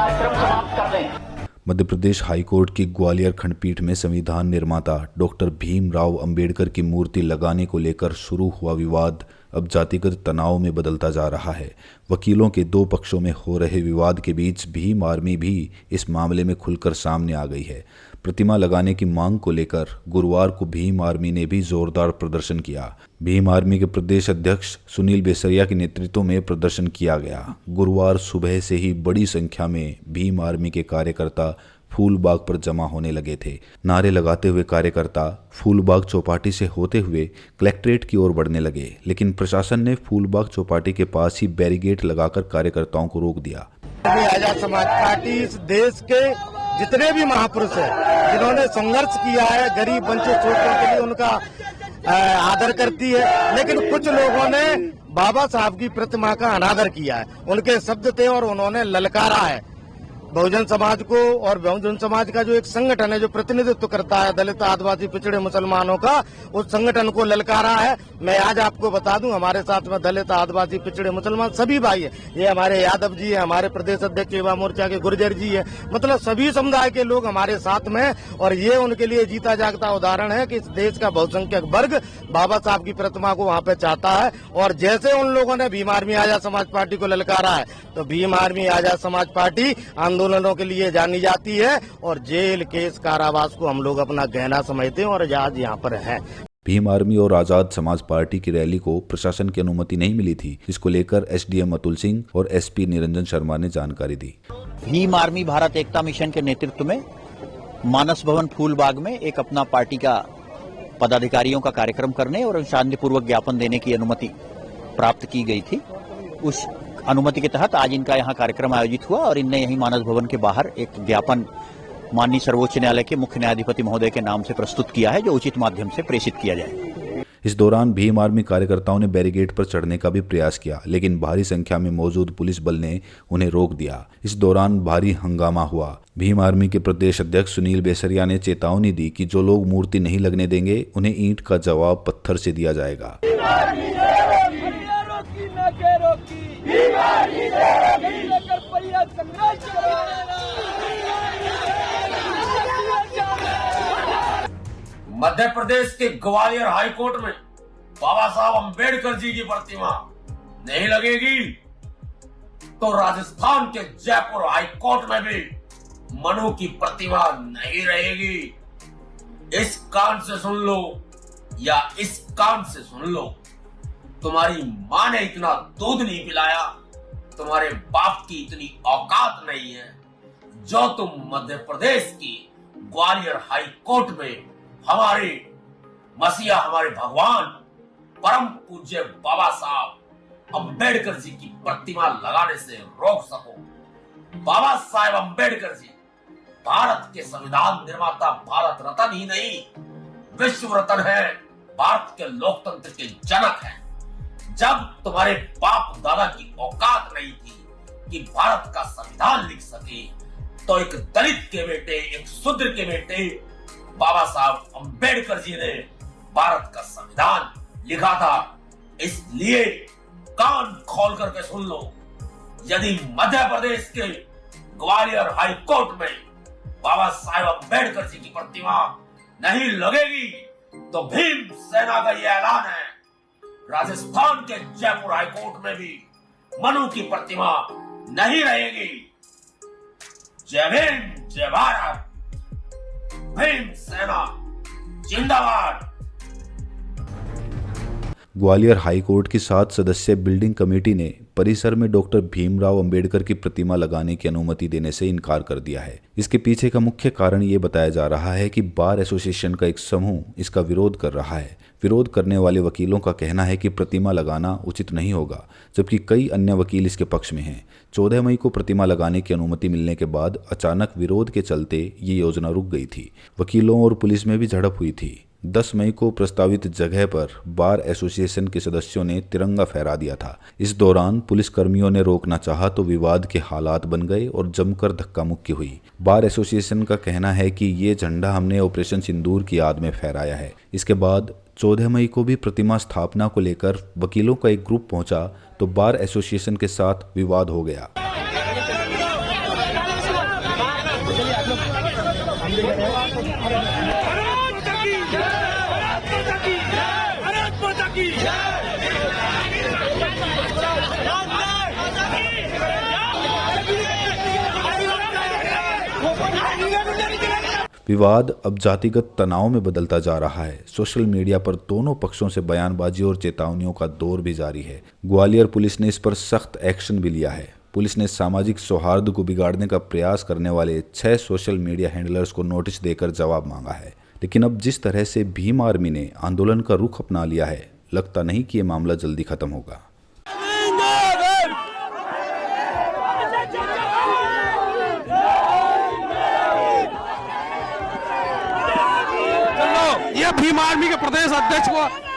कार्यक्रम समाप्त कर दें। मध्य प्रदेश हाईकोर्ट की ग्वालियर खंडपीठ में संविधान निर्माता डॉक्टर भीमराव अंबेडकर की मूर्ति लगाने को लेकर शुरू हुआ विवाद अब जातिगत तनाव में बदलता जा रहा है। वकीलों के दो पक्षों में हो रहे विवाद के बीच भीम आर्मी भी इस मामले में खुलकर सामने आ गई है। प्रतिमा लगाने की मांग को लेकर गुरुवार को भीम आर्मी ने भी जोरदार प्रदर्शन किया। भीम आर्मी के प्रदेश अध्यक्ष सुनील बेसरिया के नेतृत्व में प्रदर्शन किया गया। गुरुवार सुबह से ही बड़ी संख्या में भीम आर्मी के कार्यकर्ता फूलबाग पर जमा होने लगे थे। नारे लगाते हुए कार्यकर्ता फूलबाग चौपाटी से होते हुए कलेक्ट्रेट की ओर बढ़ने लगे, लेकिन प्रशासन ने फूलबाग चौपाटी के पास ही बैरिकेड लगाकर कार्यकर्ताओं को रोक दिया। आजाद समाज पार्टी इस देश के जितने भी महापुरुष हैं जिन्होंने संघर्ष किया है, गरीब वंचित छोटों के लिए उनका आदर करती है, लेकिन कुछ लोगों ने बाबा साहब की प्रतिमा का अनादर किया है। उनके शब्द थे और उन्होंने ललकारा है बहुजन समाज को, और बहुजन समाज का जो एक संगठन है जो प्रतिनिधित्व करता है दलित आदिवासी पिछड़े मुसलमानों का, उस संगठन को ललकारा है। मैं आज आपको बता दूं, हमारे साथ में दलित आदिवासी पिछड़े मुसलमान सभी भाई है। ये हमारे यादव जी है, हमारे प्रदेश अध्यक्ष युवा मोर्चा के गुर्जर जी है, मतलब सभी समुदाय के लोग हमारे साथ में हैं। और ये उनके लिए जीता जागता उदाहरण है कि इस देश का बहुसंख्यक वर्ग बाबा साहब की प्रतिमा को वहाँ पे चाहता है। और जैसे उन लोगों ने भीम आर्मी आजाद समाज पार्टी को ललकारा है, तो भीम आर्मी आजाद समाज पार्टी आंदोलनों के लिए जानी जाती है और जेल केस कारावास को हम लोग अपना गहना समझते हैं और आज यहाँ पर हैं। भीम आर्मी और आजाद समाज पार्टी की रैली को प्रशासन की अनुमति नहीं मिली थी, जिसको लेकर एसडीएम अतुल सिंह और एसपी निरंजन शर्मा ने जानकारी दी। भीम आर्मी भारत एकता मिशन के नेतृत्व में मानस भवन फूलबाग में एक अपना पार्टी का पदाधिकारियों का कार्यक्रम करने और शांतिपूर्वक ज्ञापन देने की अनुमति प्राप्त की गई थी। उस अनुमति के तहत आज इनका यहाँ कार्यक्रम आयोजित हुआ और इनने यही मानस भवन के बाहर एक ज्ञापन माननीय सर्वोच्च न्यायालय के मुख्य न्यायाधिपति महोदय के नाम से प्रस्तुत किया है, जो उचित माध्यम से प्रेषित किया जाए। इस दौरान भीम आर्मी कार्यकर्ताओं ने बैरिकेड पर चढ़ने का भी प्रयास किया, लेकिन भारी संख्या में मौजूद पुलिस बल ने उन्हें रोक दिया। इस दौरान भारी हंगामा हुआ। भीम आर्मी के प्रदेश अध्यक्ष सुनील बेसरिया ने चेतावनी दी कि जो लोग मूर्ति नहीं लगने देंगे उन्हें ईंट का जवाब पत्थर से दिया जाएगा। मध्य प्रदेश के ग्वालियर हाई कोर्ट में बाबा साहब अंबेडकर जी की प्रतिमा नहीं लगेगी तो राजस्थान के जयपुर हाई कोर्ट में भी मनु की प्रतिमा नहीं रहेगी। इस कान से सुन लो या इस कान से सुन लो, तुम्हारी माँ ने इतना दूध नहीं पिलाया, तुम्हारे बाप की इतनी औकात नहीं है जो तुम मध्य प्रदेश की ग्वालियर हाई कोर्ट में हमारे मसीहा, हमारे भगवान परम पूज्य बाबा साहब अंबेडकर जी की प्रतिमा लगाने से रोक सको। बाबा साहेब अंबेडकर जी भारत के संविधान निर्माता, भारत रत्न ही नहीं विश्व रत्न है, भारत के लोकतंत्र के जनक हैं। जब तुम्हारे बाप दादा की औकात नहीं थी कि भारत का संविधान लिख सके, तो एक दलित के बेटे, एक शूद्र के बेटे बाबा साहब अंबेडकर जी ने भारत का संविधान लिखा था। इसलिए कान खोल करके सुन लो, यदि मध्य प्रदेश के ग्वालियर हाई कोर्ट में बाबा साहब अंबेडकर जी की प्रतिमा नहीं लगेगी तो भीम सेना का यह ऐलान है, राजस्थान के जयपुर हाई कोर्ट में भी मनु की प्रतिमा नहीं रहेगी। जय भीम, जय भारत, भीम सेना जिंदाबाद। ग्वालियर हाई कोर्ट की 7 सदस्यीय बिल्डिंग कमेटी ने परिसर में डॉक्टर भीमराव अंबेडकर की प्रतिमा लगाने की अनुमति देने से इनकार कर दिया है। इसके पीछे का मुख्य कारण ये बताया जा रहा है कि बार एसोसिएशन का एक समूह इसका विरोध कर रहा है। विरोध करने वाले वकीलों का कहना है कि प्रतिमा लगाना उचित नहीं होगा, जबकि कई अन्य वकील इसके पक्ष में हैं। 14 मई को प्रतिमा लगाने की अनुमति मिलने के बाद अचानक विरोध के चलते ये योजना रुक गई थी। वकीलों और पुलिस में भी झड़प हुई थी। 10 मई को प्रस्तावित जगह पर बार एसोसिएशन के सदस्यों ने तिरंगा फहरा दिया था। इस दौरान पुलिस कर्मियों ने रोकना चाहा तो विवाद के हालात बन गए और जमकर धक्का मुक्की हुई। बार एसोसिएशन का कहना है कि ये झंडा हमने ऑपरेशन सिंदूर की याद में फहराया है। इसके बाद 14 मई को भी प्रतिमा स्थापना को लेकर वकीलों का एक ग्रुप पहुंचा तो बार एसोसिएशन के साथ विवाद हो गया। विवाद अब जातिगत तनाव में बदलता जा रहा है। सोशल मीडिया पर दोनों पक्षों से बयानबाजी और चेतावनियों का दौर भी जारी है। ग्वालियर पुलिस ने इस पर सख्त एक्शन भी लिया है। पुलिस ने सामाजिक सौहार्द को बिगाड़ने का प्रयास करने वाले 6 सोशल मीडिया हैंडलर्स को नोटिस देकर जवाब मांगा है। लेकिन अब जिस तरह से भीम आर्मी ने आंदोलन का रुख अपना लिया है, लगता नहीं कि ये मामला जल्दी खत्म होगा। ये भीम आर्मी के प्रदेश अध्यक्ष को